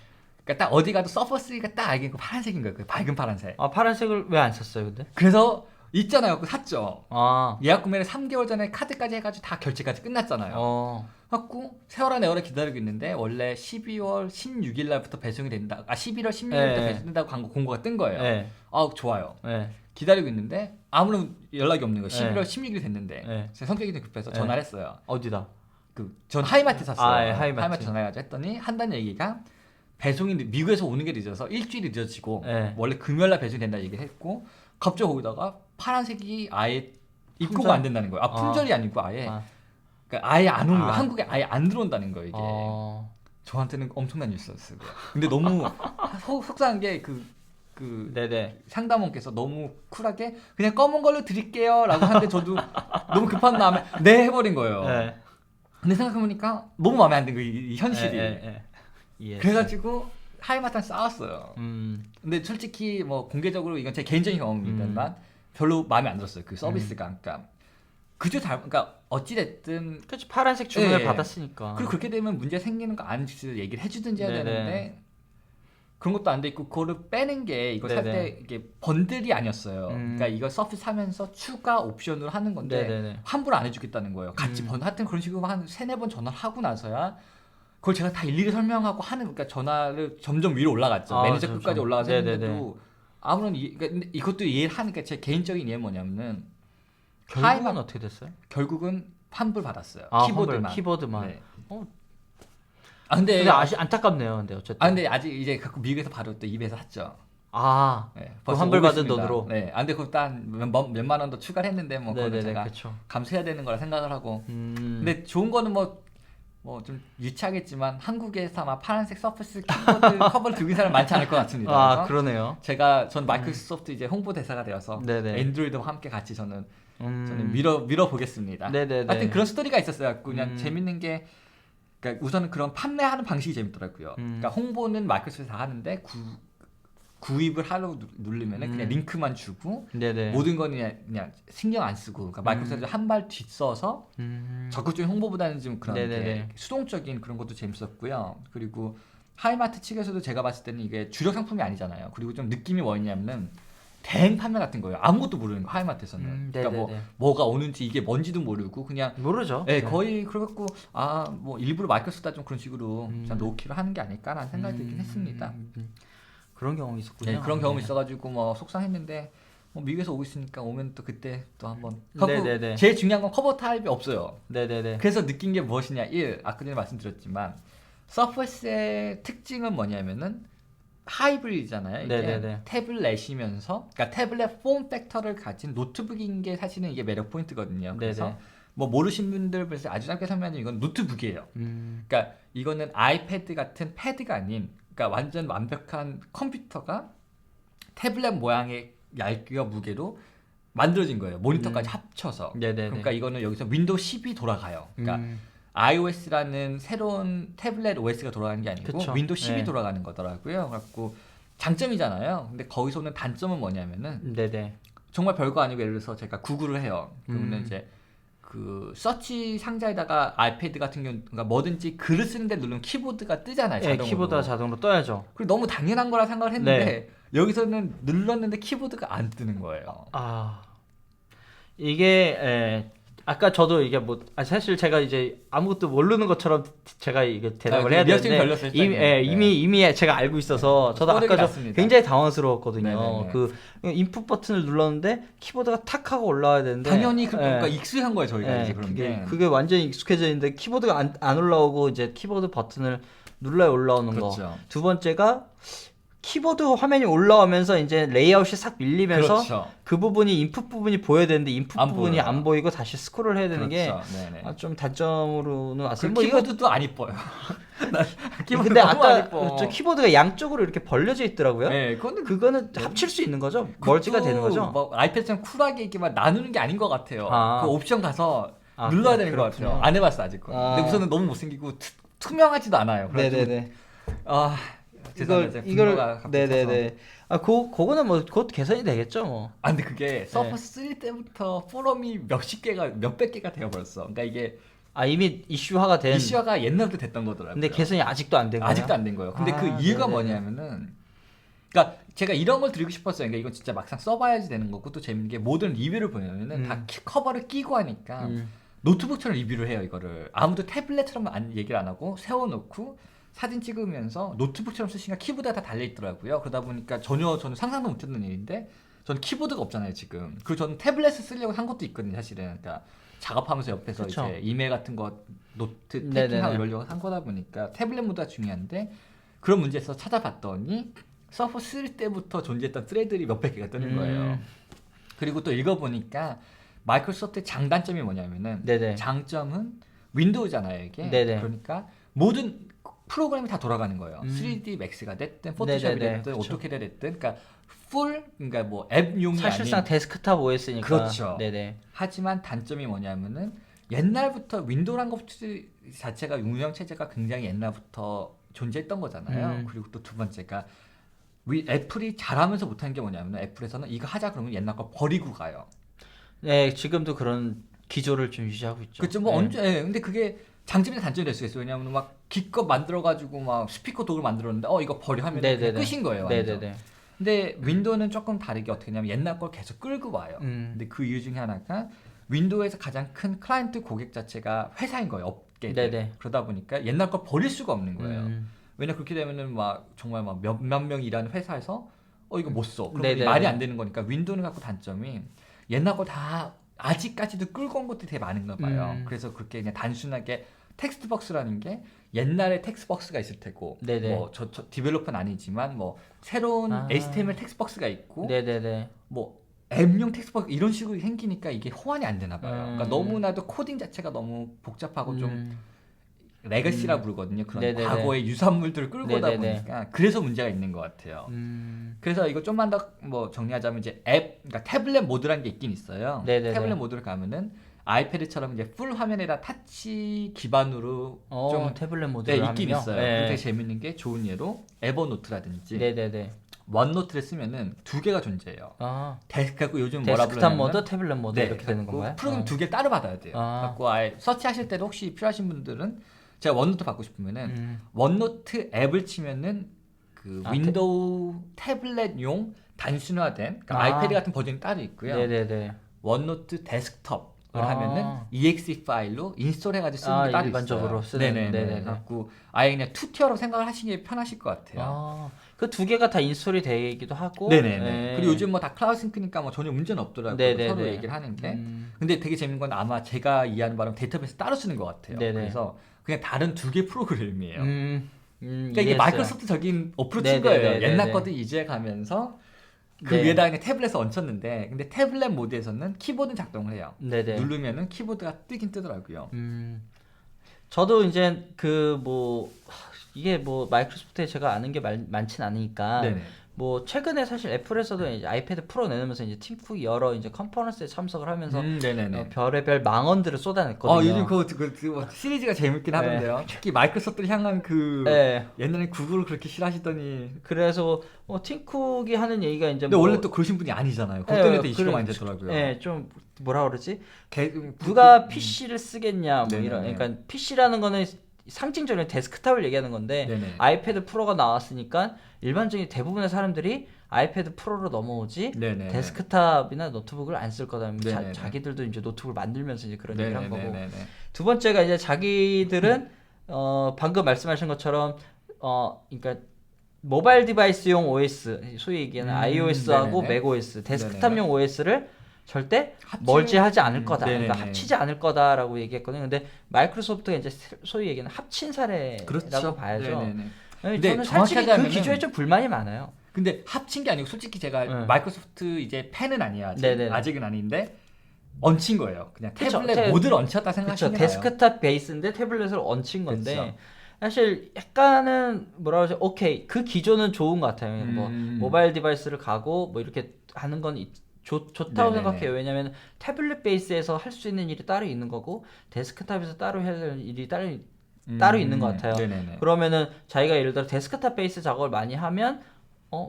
그러니까 딱 어디 가도 서퍼스가 딱 알겠고 파란색인 거예요. 그 밝은 파란색. 아 파란색을 왜 안 썼어요, 근데? 그래서 있잖아요. 그거 샀죠. 아, 예약 구매를 3개월 전에 카드까지 해가지고 다 결제까지 끝났잖아요. 갖고 세월아 네월에 기다리고 있는데 원래 12월 16일 날부터 배송이 된다. 11월 16일부터 네. 배송된다고 광고 공고가 뜬 거예요. 네, 아 좋아요. 네, 기다리고 있는데 아무런 연락이 없는 거예요. 11월 네. 16일이 됐는데 네. 제 성격이 좀 급해서 네. 전화를 했어요. 어디다? 전 하이마트 샀어요. 아, 예, 하이마트. 전화해가지고 했더니 한다는 얘기가 배송이 미국에서 오는 게 늦어서 일주일이 늦어지고 네. 원래 금요일날 배송이 된다 얘기를 했고 갑자기 거기다가 파란색이 아예 입고가 품절? 안 된다는 거예요. 품절이 아니고 아예 아. 그러니까 아예 안 오는 거예요. 아. 한국에 아예 안 들어온다는 거예요. 이게 저한테는 엄청난 뉴스였어요. 근데 너무 속상한 게 네네. 상담원께서 너무 쿨하게 그냥 검은 걸로 드릴게요라고 하는데 저도 너무 급한 마음에 네 해버린 거예요. 네. 근데 생각해보니까 너무 마음에 안 든 거예요. 이 현실이. 예. 그래가지고 하이마트랑 싸웠어요. 근데 솔직히 뭐 공개적으로 이건 제 개인적인 경험입니다만 별로 마음에 안 들었어요. 그 서비스가. 그러니까 그러니까 어찌됐든 그렇지 파란색 주문을 예. 받았으니까. 그리고 그렇게 되면 문제 생기는 거 안 얘기를 해주든지 해야 네네. 되는데 그런 것도 안 돼 있고 그거를 빼는 게 이거 살 네네. 때 이게 번들이 아니었어요. 그러니까 이거 서비스 하면서 추가 옵션으로 하는 건데 네네네. 환불 안 해주겠다는 거예요. 같이 하여튼 그런 식으로 한 3-4번 전화를 하고 나서야 그걸 제가 다 일일이 설명하고 하는 그러니까 전화를 점점 위로 올라갔죠. 아, 매니저 점점. 끝까지 올라가서 네네네. 했는데도 아무런 그러니까 근데 이것도 이해를 하니까 제 개인적인 이해는 뭐냐면은 결국은 어떻게 됐어요? 결국은 환불 받았어요. 아, 키보드만. 환불, 키보드만. 네. 어. 근데 근데 안타깝네요. 근데 어쨌든. 근데 아직 이제 갖고 미국에서 바로 또 이베에서 샀죠. 아, 네, 그 벌써 환불 오고 받은 있습니다. 돈으로. 네, 근데 그것도 한 몇만 원 더 추가를 했는데 뭐 그거는 네네네, 제가 그렇죠. 감수해야 되는 거라 생각을 하고. 근데 좋은 거는 뭐 좀 유치하겠지만 한국에서 아마 파란색 서피스 키보드 커버를 들고 있는 사람 많지 않을 것 같습니다. 아, 그래서 그러네요. 전 마이크로소프트 이제 홍보 대사가 되어서 네네. 앤드로이드와 함께 같이 저는 저는 밀어 보겠습니다. 네네네. 하여튼 그런 스토리가 있었어요. 그냥 재밌는 게 그러니까 우선은 그런 판매하는 방식이 재밌더라고요. 그러니까 홍보는 마이크로소프트 다 하는데 구입을 하려고 누르면은 그냥 링크만 주고 네네. 모든 건 그냥 신경 안 쓰고 그러니까 마이크로소프트 한 발 뒤서서 적극적인 홍보보다는 좀 그런 네네네. 게 수동적인 그런 것도 재밌었고요. 그리고 하이마트 측에서도 제가 봤을 때는 이게 주력 상품이 아니잖아요. 그리고 좀 느낌이 뭐였냐면은 대행 판매 같은 거예요. 아무것도 모르는 거 하이마트에서는. 그러니까 뭐가 오는지 이게 뭔지도 모르고 그냥 모르죠. 네, 거의 그래갖고 뭐 일부러 마이크로소프트가 좀 그런 식으로 좀 노키를 하는 게 아닐까라는 생각이 들긴 했습니다. 그런 경험이 있었군요. 네, 그런 경험이 있어가지고 뭐 속상했는데 뭐 미국에서 오고 있으니까 오면 또 그때 또 한번. 네네네. 제일 중요한 건 커버 타입이 없어요. 네네네. 그래서 느낀 게 무엇이냐? 아까 전에 말씀드렸지만 서퍼스의 특징은 뭐냐면은 하이브리드잖아요. 이게 네네네. 태블릿이면서 그러니까 태블릿 폼 팩터를 가진 노트북인 게 사실은 이게 매력 포인트거든요. 그래서 네네. 뭐 모르신 분들 위해서 아주 짧게 설명하자면 이건 노트북이에요. 그러니까 이거는 아이패드 같은 패드가 아닌 그러니까 완전 완벽한 컴퓨터가 태블릿 모양의 얇기와 무게로 만들어진 거예요. 모니터까지 합쳐서. 네네네. 그러니까 이거는 여기서 윈도우 10이 돌아가요. 그러니까 iOS라는 새로운 태블릿 OS가 돌아가는 게 아니고 그쵸. 윈도우 10이 네. 돌아가는 거더라고요. 그래갖고 장점이잖아요. 근데 거기서 오는 단점은 뭐냐면은 네네. 정말 별거 아니고 예를 들어서 제가 구글을 해요. 그러면 이제 그 서치 상자에다가 아이패드 같은 경우 그러니까 뭐든지 글을 쓰는데 누르면 키보드가 뜨잖아요. 예, 자동으로. 키보드가 자동으로 떠야죠. 그리고 너무 당연한 거라 생각을 했는데 네. 여기서는 눌렀는데 키보드가 안 뜨는 거예요. 이게 아까 저도 이게 뭐 사실 제가 이제 아무것도 모르는 것처럼 제가 이게 대답을 해야 리액션이 되는데 걸렸을 이미 때. 이미 제가 알고 있어서 저도 아까 났습니다. 굉장히 당황스러웠거든요. 네네네. 그 인풋 버튼을 눌렀는데 키보드가 탁 하고 올라와야 되는데 당연히 그러니까 익숙한 거예요 저희가 이제 그런 게. 그게 완전히 익숙해져 있는데 키보드가 안 올라오고 이제 키보드 버튼을 눌러야 올라오는 그렇죠. 거. 두 번째가 키보드 화면이 올라오면서 이제 레이아웃이 싹 밀리면서 그렇죠. 그 부분이 인풋 부분이 보여야 되는데 인풋 안 부분이 보여요. 안 보이고 다시 스크롤 해야 되는 그렇죠. 네네. 게 좀 단점으로는 왔어요. 그 뭐 이거 키보드도 안 이뻐요. 키보드 근데 너무 안 아까 이뻐. 저 키보드가 양쪽으로 이렇게 벌려져 있더라고요. 네, 그거는 합칠 수 있는 거죠? 멀티가 되는 거죠? 뭐 아이패드처럼 쿨하게 이렇게 막 나누는 게 아닌 것 같아요. 그 옵션 가서 눌러야 되는 것 같아요. 안 해봤어 아직. 근데 우선은 너무 못생기고 투명하지도 않아요. 네네네. 이걸 네네네. 그거는 뭐 그것도 개선이 되겠죠 뭐. 근데 그게 서퍼스 3 때부터 포럼이 몇백 개가 되어버렸어. 그러니까 이게 이미 이슈화가 된. 이슈화가 옛날부터 됐던 거더라고요. 근데 개선이 아직도 안 된 거예요? 아직도 안 된 거예요. 근데 그 이유가 네네네. 뭐냐면은, 그러니까 제가 이런 걸 드리고 싶었어요. 그러니까 이건 진짜 막상 써봐야지 되는 거고 또 재밌는 게 모든 리뷰를 보면은 다 커버를 끼고 하니까 노트북처럼 리뷰를 해요 이거를. 아무도 태블릿처럼 얘기를 안 하고 세워놓고 사진 찍으면서 노트북처럼 쓰시니까 키보드가 다 달려있더라고요. 그러다 보니까 저는 상상도 못했던 일인데 저는 키보드가 없잖아요 지금. 그리고 저는 태블릿을 쓰려고 산 것도 있거든요 사실은. 그러니까 작업하면서 옆에서 그쵸. 이제 이메일 같은 거 노트 네네네. 태킹하고 이러려고 산 거다 보니까 태블릿 모드가 중요한데 그런 문제에서 찾아봤더니 서퍼스 3 때부터 존재했던 스레드들이 몇백 개가 뜨는 거예요. 그리고 또 읽어보니까 마이크로소프트의 장단점이 뭐냐면은 네네. 장점은 윈도우잖아요 이게. 네네. 그러니까 모든 프로그램이 다 돌아가는 거예요. 3D Max가 됐든 포토샵이 네네네. 됐든 그쵸. 오토캐드가 됐든 그러니까 그러니까 뭐 앱용이 사실상 아닌. 데스크탑 OS니까. 그렇죠. 네네. 하지만 단점이 뭐냐면은 옛날부터 윈도우란 것 자체가 운영 체제가 굉장히 옛날부터 존재했던 거잖아요. 그리고 또 두 번째가 애플이 잘하면서 못하는 게 뭐냐면 애플에서는 이거 하자 그러면 옛날 거 버리고 가요. 네, 지금도 그런 기조를 좀 유지하고 있죠. 그렇죠. 뭐 네. 언제? 근데 그게 장점이나 단점이 될 수 있어요. 왜냐하면 막 기껏 만들어가지고 막 스피커 독을 만들었는데 이거 버려 하면 그냥 네네네. 끝인 거예요. 완전. 네네네. 근데 윈도우는 조금 다르게 어떻게 하냐면 옛날 걸 계속 끌고 와요. 근데 그 이유 중에 하나가 윈도우에서 가장 큰 클라이언트 고객 자체가 회사인 거예요. 업계들. 네네. 그러다 보니까 옛날 걸 버릴 수가 없는 거예요. 왜냐 그렇게 되면은 막 정말 막 몇만 명 일하는 회사에서 이거 못 써. 그럼 네네네. 말이 안 되는 거니까 윈도우는 갖고 단점이 옛날 거 다 아직까지도 끌고 온 것들이 되게 많은가 봐요. 그래서 그렇게 그냥 단순하게 텍스트박스라는 게 옛날에 텍스트박스가 있을 테고 네네. 뭐 저 디벨로퍼는 아니지만 뭐 새로운 HTML 텍스트박스가 있고 네네네. 뭐 앱용 텍스트박스 이런 식으로 생기니까 이게 호환이 안 되나 봐요. 그러니까 너무나도 코딩 자체가 너무 복잡하고 좀 레거시라 부르거든요. 그런 네네네. 과거의 유산물들을 끌고 오다 네네네. 보니까 그래서 문제가 있는 것 같아요. 그래서 이거 좀만 더 뭐 정리하자면 이제 그러니까 태블릿 모드라는 게 있긴 있어요. 네네네. 태블릿 모드를 가면은 아이패드처럼 이제 풀 화면에다 타치 기반으로 좀 태블릿 모드를 있긴 하면요? 있어요. 네. 되게 재밌는 게 좋은 예로 에버노트라든지 네네네. 원노트를 쓰면은 두 개가 존재해요. 데스크하고 요즘 뭐라 데스크탑 부르냐면 모드, 태블릿 모드 이렇게 되는 건가요? 프로그램 두 개 따로 받아야 돼요. 갖고 아예 서치하실 때도 혹시 필요하신 분들은 제가 원노트 받고 싶으면은 원노트 앱을 치면은 그 윈도우 태블릿용 단순화된 그러니까 아이패드 같은 버전이 따로 있고요. 네네네. 원노트 데스크톱을 하면은 exe 파일로 인스톨해가지고 쓰는 게 따로 일반적으로 있어요. 쓰는. 네네네. 네네네. 갖고 아예 그냥 투티어로 생각을 하시는 게 편하실 것 같아요. 그 두 개가 다 인스톨이 되기도 하고. 네네네. 네. 그리고 요즘 뭐 다 클라우드 싱크니까 뭐 전혀 문제는 없더라고요. 네네네. 서로 얘기를 하는 게. 근데 되게 재밌는 건 아마 제가 이해하는 바로는 데이터베이스 따로 쓰는 것 같아요. 네네. 그래서 그냥 다른 두 개 프로그램이에요. 그러니까 이게 이해했어요. 마이크로소프트적인 어프로치인 네네네네네. 거예요. 옛날 것도 이제 가면서 그 네. 위에다가 그냥 태블릿을 얹혔는데 근데 태블릿 모드에서는 키보드는 작동을 해요. 네네. 누르면은 키보드가 뜨긴 뜨더라고요. 저도 이제 이게 뭐 마이크로소프트에 제가 아는 게 많진 않으니까 네네. 뭐 최근에 사실 애플에서도 이제 아이패드 프로 내놓으면서 이제 팀쿡이 여러 이제 컨퍼런스에 참석을 하면서 네네네. 별의별 망언들을 쏟아냈거든요. 요즘 그 시리즈가 재밌긴 하던데요. 특히 마이크로소프트를 향한 그 네. 옛날에 구글을 그렇게 싫어하시더니 그래서 팀쿡이 하는 얘기가 이제 근데 원래 또 그러신 분이 아니잖아요. 그것 때문에 또 이슈가 많이 됐더라고요. 네, 좀 뭐라 그러지? 누가 PC를 쓰겠냐 뭐 네네네. 이런. 그러니까 PC라는 거는 상징적인 데스크탑을 얘기하는 건데 네네. 아이패드 프로가 나왔으니까 일반적인 대부분의 사람들이 아이패드 프로로 넘어오지 네네. 데스크탑이나 노트북을 안 쓸 거다. 네네네. 자기들도 이제 노트북을 만들면서 이제 그런 얘기를 한 거고. 네네네네. 두 번째가 이제 자기들은 방금 말씀하신 것처럼 그러니까 모바일 디바이스용 OS, 소위 얘기하는 iOS하고 네네네. macOS, 데스크탑용 OS를 절대 합칠- 멀지하지 않을 거다. 그러니까 네네네. 합치지 않을 거다라고 얘기했거든요. 근데 마이크로소프트가 이제 소위 얘기는 합친 사례라고 그렇죠. 봐야죠. 네네네. 아니, 근데 저는 솔직히 정확하게 그 하면은- 기조에 좀 불만이 많아요. 근데 합친 게 아니고 솔직히 제가 네. 마이크로소프트 이제 팬은 아니야. 네네네. 아직은 아닌데 얹힌 거예요. 그냥 그쵸. 태블릿 모드를 얹혔다 그렇죠. 생각하시면 돼요. 데스크탑 베이스인데 태블릿을 얹힌 건데 그쵸. 사실 약간은 뭐라 그러지? 오케이 그 기조는 좋은 것 같아요. 뭐 모바일 디바이스를 가고 뭐 이렇게 하는 건 좋다고 네네네. 생각해요. 왜냐면 태블릿 베이스에서 할 수 있는 일이 따로 있는 거고 데스크탑에서 따로 해야 될 일이 따로 있는 것 같아요. 네네네. 그러면은 자기가 예를 들어 데스크탑 베이스 작업을 많이 하면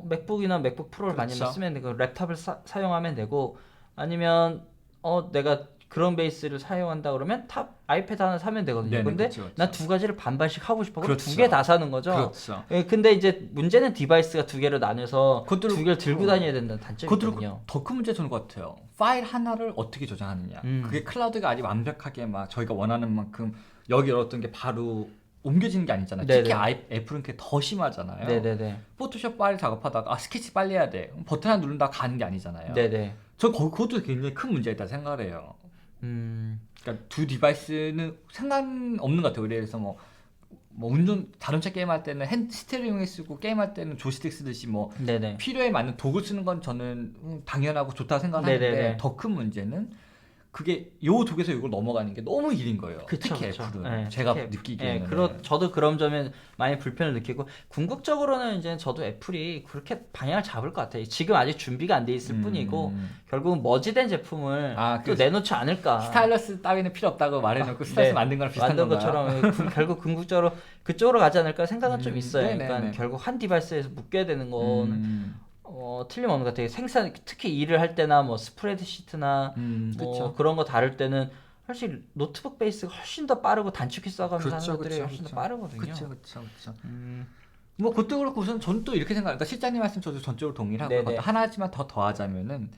맥북이나 맥북 프로를 많이 그렇죠. 쓰면 되고 랩탑을 사용하면 되고 아니면 내가 그런 베이스를 사용한다 그러면 아이패드 하나 사면 되거든요. 네네, 근데 그쵸, 그쵸. 난 두 가지를 반반씩 하고 싶어. 그럼 그렇죠. 두 개 다 사는 거죠. 그렇죠. 예, 근데 이제 문제는 디바이스가 두 개로 나뉘어서 그것도 두 개를 들고 다녀야 된다는 단점이 그것도 있거든요. 더 큰 문제 저는 것 같아요. 파일 하나를 어떻게 저장하느냐. 그게 클라우드가 아직 완벽하게 막 저희가 원하는 만큼 여기 열었던 게 바로 옮겨지는 게 아니잖아요. 네네. 특히 애플은 그게 더 심하잖아요. 네네네. 포토샵 파일 작업하다가 스케치 빨리 해야 돼. 버튼 하나 누른다 가는 게 아니잖아요. 네네. 저 그것도 굉장히 큰 문제가 있다 생각을 해요. 그러니까 두 디바이스는 상관없는 것 같아요. 그래서 뭐 운전 자동차 게임할 때는 스테레오용에 쓰고 게임할 때는 조이스틱 쓰듯이 뭐 네네. 필요에 맞는 도구 쓰는 건 저는 당연하고 좋다고 생각하는데 네네네. 더 큰 문제는 그게 요 두 개에서 이걸 넘어가는 게 너무 일인 거예요. 그쵸, 특히 그쵸. 애플은 네, 제가 특히 느끼기에는 저도 그런 점에 많이 불편을 느끼고 궁극적으로는 이제 저도 애플이 그렇게 방향을 잡을 것 같아요. 지금 아직 준비가 안 돼 있을 뿐이고 결국은 머지된 제품을 또 내놓지 않을까. 스타일러스 따위는 필요 없다고 말해놓고 스타일러스 만든 거랑 비슷한 만든 건가요? 것처럼 결국 궁극적으로 그쪽으로 가지 않을까 생각은 좀 있어요. 네네네. 그러니까 결국 한 디바이스에서 묶여야 되는 건 틀림없는 것 같아요. 특히 일을 할 때나 뭐 스프레드시트나 뭐 그쵸. 그런 거 다룰 때는 사실 노트북 베이스가 훨씬 더 빠르고 단축키 써가면서 그렇죠, 하는 것들이 그렇죠, 훨씬 더 그렇죠. 빠르거든요. 그렇죠. 뭐 그것도 그렇고 우선 저는 또 이렇게 생각합니다. 실장님 말씀 저도 전적으로 동의를 하고 네네. 하나지만 더하자면은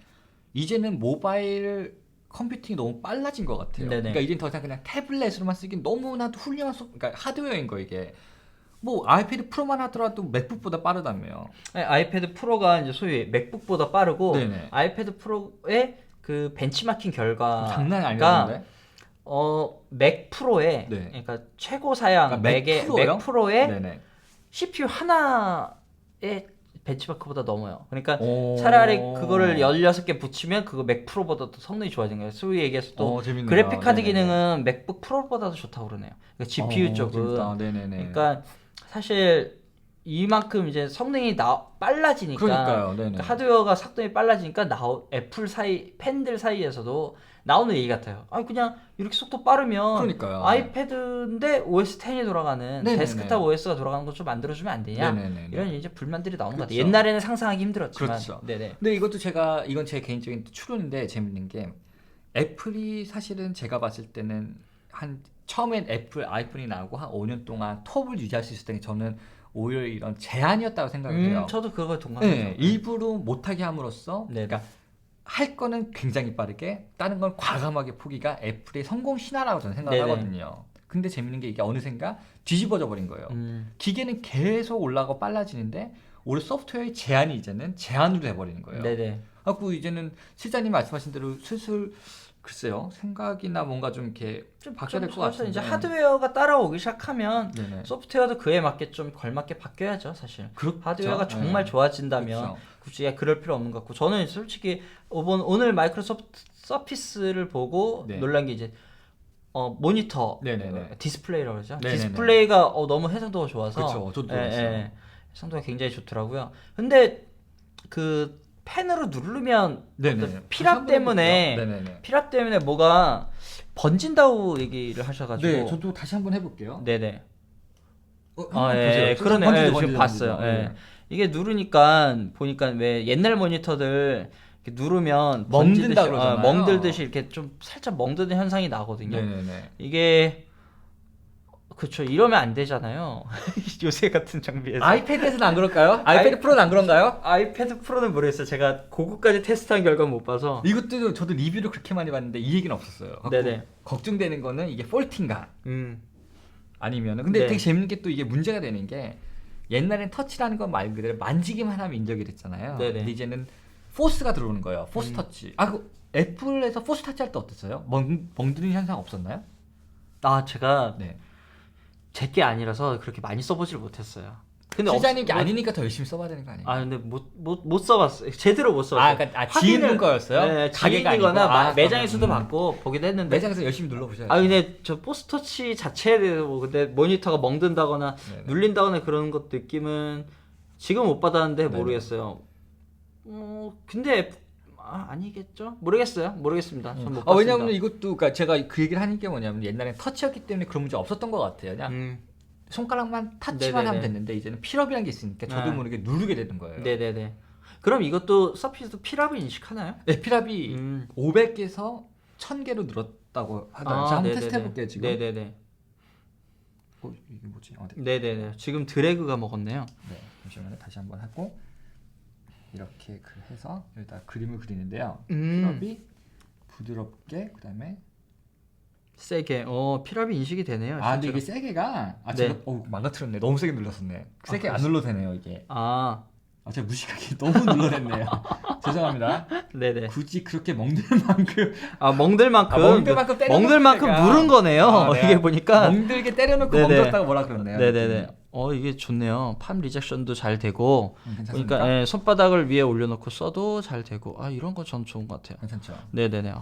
이제는 모바일 컴퓨팅이 너무 빨라진 것 같아요. 네네. 그러니까 이제는 더 이상 그냥 태블릿으로만 쓰긴 너무나도 훌륭한 그러니까 하드웨어인 거 이게. 뭐 아이패드 프로만 하더라도 맥북보다 빠르다며요. 아이패드 프로가 이제 소위 맥북보다 빠르고 네네. 아이패드 프로의 그 벤치마킹 결과가 장난이 아니었는데. 맥 프로의 네. 그러니까 최고 사양 그러니까 맥 맥 프로요? 프로의 네네. CPU 하나의 벤치마크보다 넘어요. 그러니까 오. 차라리 그거를 16개 붙이면 그거 맥 프로보다 더 성능이 좋아진 거예요. 소위 얘기해서 또 재밌네요. 그래픽 카드 네네네. 기능은 맥북 프로보다도 좋다고 그러네요. 그러니까 GPU 쪽은. 재밌다. 네네네. 그러니까 사실 이만큼 이제 성능이 빨라지니까 그러니까요. 네네. 그러니까 하드웨어가 속도이 빨라지니까 애플 팬들 사이에서도 나오는 얘기 같아요. 그냥 이렇게 속도 빠르면 그러니까요. 아이패드인데 OS 10이 돌아가는 네네네. 데스크탑 OS가 돌아가는 거 좀 만들어주면 안 되냐? 네네네. 이런 이제 불만들이 나오는 것 같아요. 그렇죠. 옛날에는 상상하기 힘들었지만. 그렇죠. 네네. 근데 이건 제 개인적인 추론인데 재밌는 게 애플이 사실은 제가 봤을 때는 처음엔 아이폰이 나오고 한 5년 동안 톱을 유지할 수 있을 때 저는 오히려 이런 제한이었다고 생각을 해요. 저도 그거에 동감해요. 네, 일부러 못하게 함으로써 네. 그러니까 할 거는 굉장히 빠르게 다른 건 과감하게 포기가 애플의 성공 신화라고 저는 생각을 네네. 하거든요. 근데 재밌는 게 이게 어느샌가 뒤집어져 버린 거예요. 기계는 계속 올라가고 빨라지는데 오히려 소프트웨어의 제한이 이제는 제한으로 돼버리는 거예요. 네네. 그래서 이제는 실장님 말씀하신 대로 슬슬 글쎄요 생각이나 뭔가 좀 이렇게 좀 바뀌어야 될 것 같은데 이제 하드웨어가 따라오기 시작하면 네네. 소프트웨어도 그에 맞게 좀 걸맞게 바뀌어야죠, 사실. 그렇죠. 하드웨어가 정말 네. 좋아진다면 그렇죠. 굳이 그럴 필요 없는 것 같고 저는 솔직히 오늘 마이크로소프트 서피스를 보고 네. 놀란 게 이제 모니터 네네네. 디스플레이라고 그러죠. 네네네. 디스플레이가 너무 해상도가 좋아서 그렇죠. 저도 들었어요. 해상도가 굉장히 좋더라고요. 근데 그 펜으로 누르면 네네. 어떤 피랍 때문에 네네네. 피랍 때문에 뭐가 번진다고 얘기를 하셔가지고 네, 저도 다시 한번 해볼게요. 네네. 한번 예, 보세요. 그러네. 번지죠. 지금 봤어요. 예. 이게 누르니까 보니까 왜 옛날 모니터들 누르면 멍든다 번지듯이, 그러잖아요. 멍들듯이 이렇게 좀 살짝 멍드는 현상이 나거든요. 네네네. 이게 그렇죠. 이러면 안 되잖아요. 요새 같은 장비에서. 아이패드에서는 안 그럴까요? 아이패드 프로는 안 그런가요? 아이패드 프로는 모르겠어요. 제가 그거까지 테스트한 결과 못 봐서. 이것도 저도 리뷰를 그렇게 많이 봤는데 이 얘기는 없었어요. 네네. 걱정되는 거는 이게 폴트인가? 아니면은 근데 네. 되게 재밌는 게 또 이게 문제가 되는 게 옛날엔 터치라는 건 말 그대로 만지기만 하면 인정이 됐잖아요. 네네. 근데 이제는 포스가 들어오는 거예요. 포스 터치. 그 애플에서 포스 터치 할 때 어땠어요? 멍드는 현상 없었나요? 제가 네. 제게 아니라서 그렇게 많이 써보질 못했어요. 근데 시장님이 아니니까 더 열심히 써봐야 되는 거 아니에요? 근데 못 써봤어요. 제대로 못 써봤어요. 그러니까 지인 거였어요? 네, 가게가 지인이거나 아니고? 매장에서도 받고 보기도 했는데. 매장에서 열심히 눌러보셔야죠. 근데 저 포스터치 자체에 대해서 근데 모니터가 멍든다거나 네네. 눌린다거나 그런 것 느낌은 지금 못 받았는데 네네. 모르겠어요. 근데 아니겠죠? 모르겠습니다. 전 못 봤습니다. 왜냐면 이것도 그러니까 제가 그 얘기를 하는 게 뭐냐면 옛날엔 터치였기 때문에 그런 문제 없었던 것 같아요. 그냥 손가락만 터치만 네네네. 하면 됐는데 이제는 필업이라는 게 있으니까 저도 모르게 누르게 되는 거예요. 네네네. 그럼 이것도 서피스도 필압을 인식하나요? 네, 필압이 500개에서 1000개로 늘었다고 하더라고요. 제가 한번 테스트 해볼게요 지금. 네네네. 이게 뭐지? 네네네. 지금 드래그가 먹었네요. 네, 잠시만요. 다시 한번 하고 이렇게 해서 여기다 그림을 그리는데요. 필압이 부드럽게 그다음에 세게. 필압이 인식이 되네요. 근데 이게 세게가 제가 망가뜨렸네. 너무 세게 눌렀었네. 세게 안 눌러도 되네요 이게. 제가 무식하게 너무 눌러댔네요. 죄송합니다. 네네. 굳이 그렇게 멍들 만큼 멍들 만큼 누른 거네요. 이게 보니까 멍들게 때려놓고 멍들었다고 뭐라 그러네요. 네네네. 이게 좋네요. 팜 리젝션도 잘 되고, 괜찮습니까? 그러니까 손바닥을 위에 올려놓고 써도 잘 되고, 이런 거 전 좋은 것 같아요. 괜찮죠. 네네네.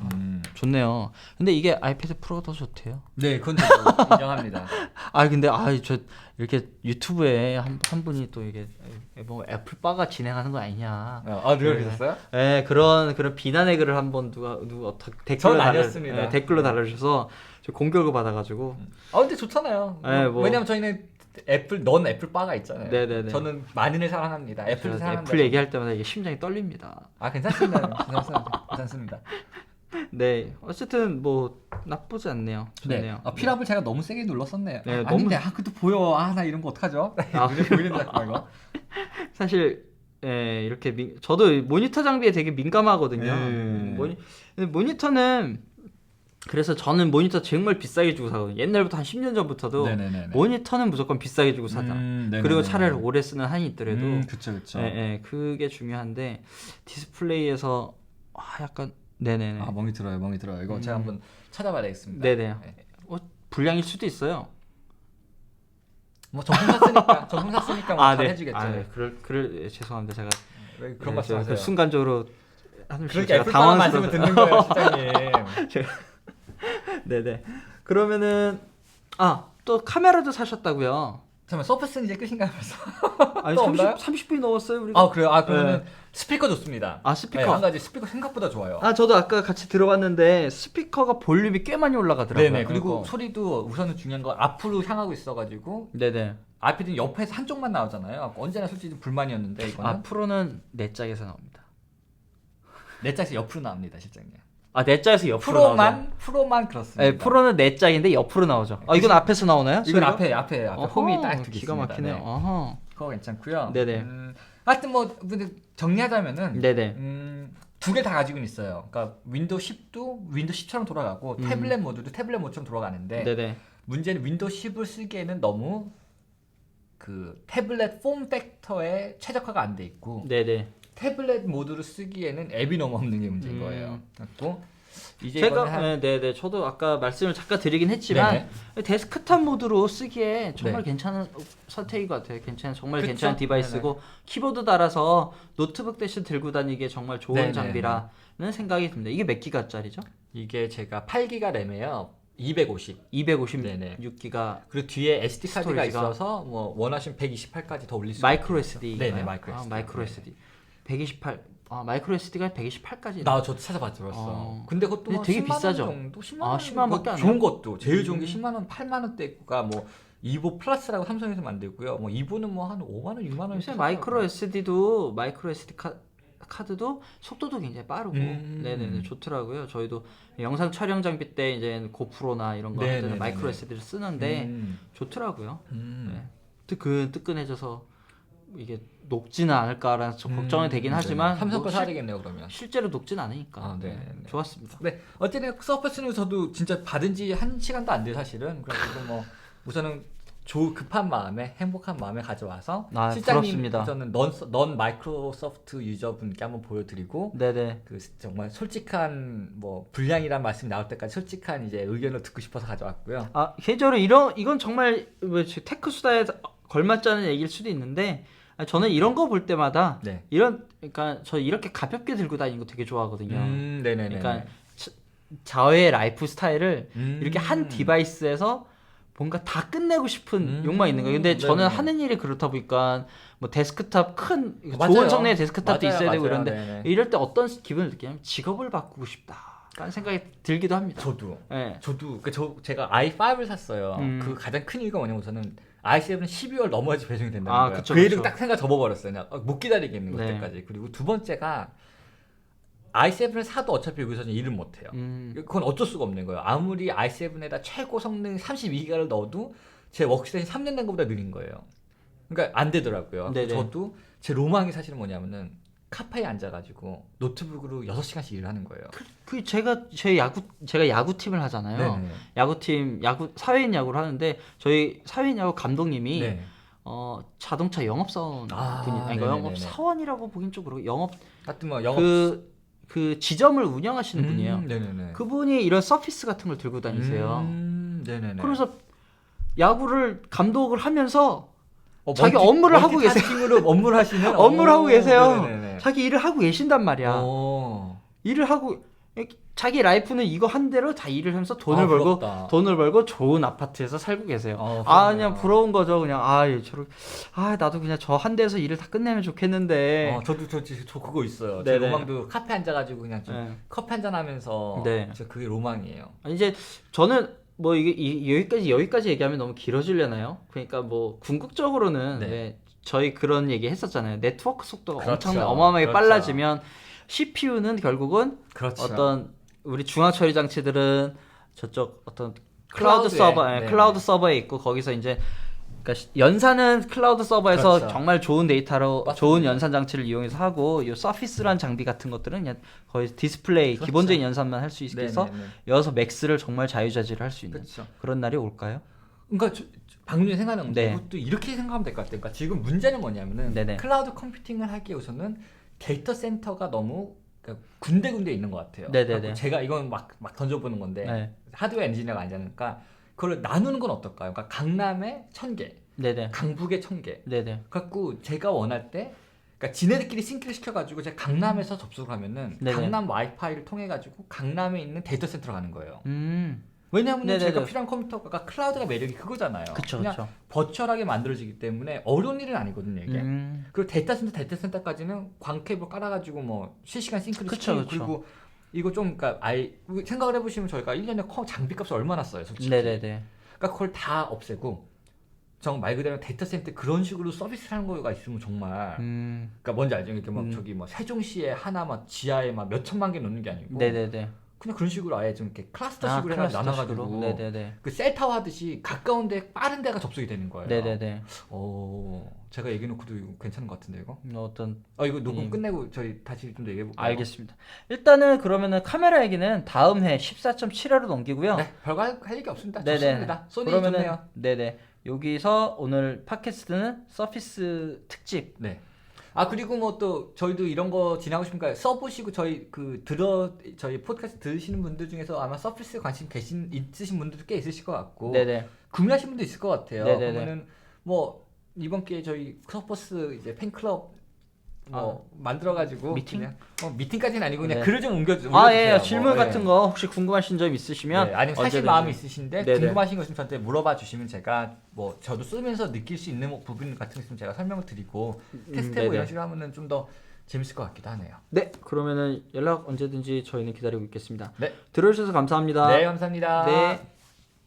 좋네요. 근데 이게 아이패드 프로가 더 좋대요. 네, 그건 저도 인정합니다. 근데 저 이렇게 유튜브에 한 분이 또 이게 뭐 애플 바가 진행하는 거 아니냐. 누가 그러셨어요? 네, 그런 비난의 글을 한번 누가 댓글로 달아주셔서 저 공격을 받아가지고. 근데 좋잖아요. 왜냐면 저희는 넌 애플 바가 있잖아요. 네네네. 저는 만인을 사랑합니다. 애플을 사랑합니다. 애플 얘기할 때마다 이게 심장이 떨립니다. 괜찮습니다. 괜찮습니다. 네, 어쨌든 뭐 나쁘지 않네요. 좋네요. 필압을 제가 너무 세게 눌렀었네요. 네, 아닌데 그것도 보여. 나 이런 거 어떡하죠? 눈에 보이는 자꾸 이거. 사실 이렇게 저도 모니터 장비에 되게 민감하거든요. 모니터는 그래서 저는 모니터 정말 비싸게 주고 사거든요. 옛날부터 한 10년 전부터도 모니터는 무조건 비싸게 주고 사자. 그리고 차라리 오래 쓰는 한이 있더라도 그쵸. 그게 중요한데 디스플레이에서 약간 네네네. 멍이 들어요. 이거 제가 한번 찾아봐야 되겠습니다. 네네. 불량일 수도 있어요. 뭐 정품 샀으니까 뭐 잘해주겠죠. 죄송합니다. 제가 왜 그런 말씀하세요? 순간적으로 그렇게 애플바만 만지면 듣는 거예요, 시장님. 네네. 그러면은 또 카메라도 사셨다고요? 잠깐만, 서페스는 이제 끝인가요 벌써? 아니 30분이 넘었어요 우리가. 그래요? 그러면 스피커 좋습니다. 스피커. 네, 한 가지 스피커 생각보다 좋아요. 저도 아까 같이 들어봤는데 스피커가 볼륨이 꽤 많이 올라가더라고요. 네네. 그리고 소리도 우선은 중요한 건 앞으로 향하고 있어가지고. 네네. 아이패드는 옆에서 한쪽만 나오잖아요. 언제나 솔직히 불만이었는데 이거는. 앞으로는 내 짝에서 나옵니다. 내 짝에서 옆으로 나옵니다, 실장님. 내 짝에서 옆으로 나오죠. 프로만 그렇습니다. 네, 프로는 내 짝인데 옆으로 나오죠. 이건 앞에서 나오나요? 이건 앞에 홈이 딱 두 개 있습니다. 기가 막히네요. 네. 그거 괜찮고요. 네네. 하여튼 뭐 정리하자면은 네네. 두 개 다 가지고는 있어요. 그러니까 윈도우 10도 윈도우 10처럼 돌아가고 태블릿 모드도 태블릿 모드처럼 돌아가는데 네네. 문제는 윈도우 10을 쓰기에는 너무 그 태블릿 폼 팩터에 최적화가 안 돼 있고 네네. 태블릿 모드를 쓰기에는 앱이 너무 없는 게 문제인 거예요. 그래서 이제 제가 네네 저도 아까 말씀을 잠깐 드리긴 했지만 데스크탑 모드로 쓰기에 정말 괜찮은 선택인 것 같아요. 괜찮은 디바이스고 키보드 달아서 노트북 대신 들고 다니기에 정말 좋은 장비라는 생각이 듭니다. 이게 몇 기가짜리죠? 이게 제가 8기가 램이에요. 256기가 그리고 뒤에 SD 카드가 있어서 뭐 원하시면 128까지 더 올릴 수 있어요. 마이크로 SD. 네네, 마이크로 SD. 128. 마이크로 SD가 128까지. 저도 찾아봤죠. 근데 그것도 되게 10만 비싸죠. 원 정도? 10만 원 10만 원밖에 안 좋은 것도 제일 좋은 게 10만 원, 8만 원대가 뭐 이보 플러스라고 삼성에서 만들고요. 뭐 이보는 뭐 한 5만 원, 6만 원. 요새 마이크로 SD도 마이크로 SD 카드도 속도도 굉장히 빠르고 네네네 좋더라고요. 저희도 영상 촬영 장비 때 이제 고프로나 이런 거 할 때는 마이크로 SD를 쓰는데 좋더라고요. 네. 뜨끈뜨끈해져서 이게 녹지는 않을까라는 좀 걱정이 되긴 하지만 삼성 거 사야 되겠네요 그러면. 실제로 녹진 않으니까 네. 좋았습니다. 네, 어쨌든 서퍼스는 저도 진짜 받은 지 1시간도 안 돼요 사실은. 그래서 뭐 우선은 급한 마음에 행복한 마음에 가져와서 실장님 저는 넌 마이크로소프트 유저분께 한번 보여드리고 네네. 그 정말 솔직한 뭐 불량이란 말씀이 나올 때까지 솔직한 이제 의견을 듣고 싶어서 가져왔고요. 개인적으로 이건 정말 테크 수다에 걸맞지 않은 얘기일 수도 있는데 저는 이런 거 볼 때마다 그러니까 저 이렇게 가볍게 들고 다니는 거 되게 좋아하거든요. 네네네. 그러니까 저의 라이프 스타일을 이렇게 한 디바이스에서 뭔가 다 끝내고 싶은 욕망이 있는 거예요. 근데 저는 하는 일이 그렇다 보니까 뭐 데스크탑 좋은 성능의 데스크탑도 있어야 되고 이런데 이럴 때 어떤 기분을 느끼냐면 직업을 바꾸고 싶다라는 생각이 들기도 합니다. 저도. 네. 제가 i5를 샀어요. 그 가장 큰 이유가 뭐냐면 저는 i7은 12월 넘어야지 배송이 된다는 거예요. 그 일을 딱 생각 접어버렸어요. 그냥 못 기다리겠는 그때까지. 그리고 두 번째가 i7을 사도 어차피 여기서는 일을 못해요. 그건 어쩔 수가 없는 거예요. 아무리 i7에다 최고 성능 32기가를 넣어도 제 워크스테이션이 3년 된 것보다 느린 거예요. 그러니까 안 되더라고요. 저도 제 로망이 사실은 뭐냐면은 카페에 앉아가지고 노트북으로 6시간씩 일을 하는 거예요. 제가 야구팀을 하잖아요. 네네. 사회인 야구를 하는데 저희 사회인 야구 감독님이 자동차 영업사원 영업 사원이라고 보긴 좀 그렇고 영업 그 지점을 운영하시는 분이에요. 네네네. 그분이 이런 서피스 같은 걸 들고 다니세요. 그래서 야구를 감독을 하면서 자기 업무를 하고 계세요. 업무를 하시는? 업무를 하고 계세요. 자기 일을 하고 계신단 말이야. 일을 하고 자기 라이프는 이거 한 대로 다 일을 하면서 돈을 벌고 좋은 아파트에서 살고 계세요. 그냥 부러운 거죠. 그냥 나도 그냥 저 한 대에서 일을 다 끝내면 좋겠는데. 저 그거 있어요. 제 로망도 카페 앉아가지고 그냥 좀 커피 한잔 하면서. 그게 로망이에요. 이제 저는 뭐 여기까지 얘기하면 너무 길어지려나요? 그러니까 뭐 궁극적으로는 저희 그런 얘기 했었잖아요. 네트워크 속도가 엄청 어마어마하게 빨라지면 CPU는 결국은 어떤 우리 중앙 처리 장치들은 저쪽 어떤 클라우드 서버에 있고 거기서 이제 그러니까 연산은 클라우드 서버에서 정말 좋은 데이터로 좋은 연산 장치를 이용해서 하고 이 서피스란 장비 같은 것들은 그냥 거의 디스플레이 기본적인 연산만 할 수 있게 해서 여기서 맥스를 정말 자유자재로 할 수 있는 그런 날이 올까요? 그러니까 방금 전에 생각나는 건데 그것도 이렇게 생각하면 될 것 같아요. 그러니까 지금 문제는 뭐냐면은 클라우드 컴퓨팅을 하기 위해서는 데이터 센터가 너무 군데군데 있는 것 같아요. 제가 이건 막 던져보는 건데 하드웨어 엔지니어가 아니니까 그걸 나누는 건 어떨까요? 그러니까 강남에 1000개, 강북에 1000개. 그래갖고 제가 원할 때, 그러니까 지네들끼리 싱크를 시켜가지고 제가 강남에서 접속을 하면은 강남 와이파이를 통해 가지고 강남에 있는 데이터 센터로 가는 거예요. 왜냐하면 제가 필요한 컴퓨터가 클라우드가 매력이 그거잖아요. 그냥 버추얼하게 만들어지기 때문에 어려운 일은 아니거든요 이게. 그리고 데이터 센터까지는 광 케이블 깔아가지고 뭐 실시간 싱크를 시키고 그리고 이거 좀 그러니까 생각을 해보시면 저희가 1년에 장비값을 얼마나 써요 솔직히. 그러니까 그걸 다 없애고 말 그대로 데이터 센터 그런 식으로 서비스를 하는 거가 있으면 정말 그러니까 뭔지 알죠? 이렇게 막 저기 뭐 세종시에 하나 막 지하에 막 몇 천만 개 넣는 게 아니고 그냥 그런 식으로 아예 좀 이렇게 클러스터식으로 해가지고 나눠가지고 그 셀타워 하듯이 가까운데 빠른 데가 접속이 되는 거예요. 제가 얘기해놓고도 이거 괜찮은 것 같은데 이거? 이거 녹음 끝내고 저희 다시 좀 더 얘기해볼까요? 알겠습니다. 일단은 그러면은 카메라 얘기는 다음 해 14.7회로 넘기고요. 별거 할 얘기 없습니다. 좋습니다. 소니 좋네요. 여기서 오늘 팟캐스트는 서피스 특집. 그리고 뭐 또 저희도 이런 거 진행하고 싶으니까 써보시고 저희 저희 팟캐스트 들으시는 분들 중에서 아마 서피스에 관심 있으신 분들도 꽤 있으실 것 같고 구매하신 분도 있을 것 같아요. 그러면은 뭐 이번 기회에 저희 서퍼스 이제 팬클럽 만들어가지고 미팅까지는 아니고 그냥 글을 좀 올려주세요. 질문 같은 거 혹시 궁금하신 점 있으시면 아니면 사실 마음이 있으신데 궁금하신 거 있으면 저한테 물어봐 주시면 제가 뭐 저도 쓰면서 느낄 수 있는 부분 같은 거 있으면 제가 설명을 드리고 테스트해보고 이런 식으로 하면은 좀 더 재밌을 것 같기도 하네요. 그러면은 연락 언제든지 저희는 기다리고 있겠습니다. 들어주셔서 감사합니다. 감사합니다.